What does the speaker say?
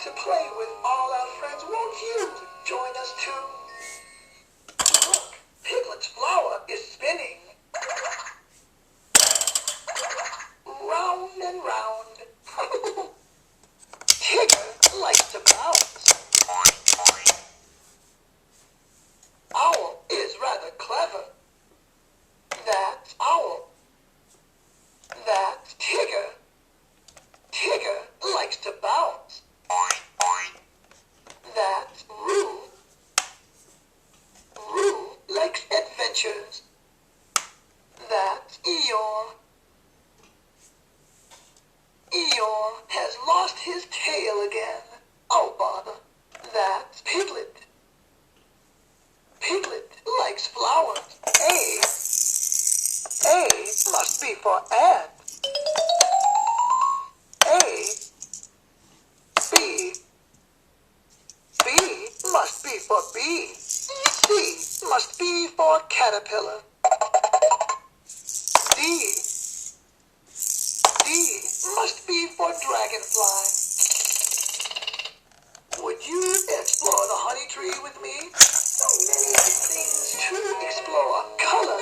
to play with all our friends. Won't you join us too? Look, Piglet's flower is spinning. Round and round. Tigger likes to bounce. Owl is rather clever. That's Owl. That's Tigger. Tigger likes to bounce. That's Roo. Roo likes adventures. That's Eeyore. Eeyore has lost his tail again. Oh, bother. That's Piglet. Piglet likes flowers. A must be for ant. A. B. B must be for bee. C must be for caterpillar. D. D must be for dragonfly. Would you explore the honey tree with me? So many things to explore. Color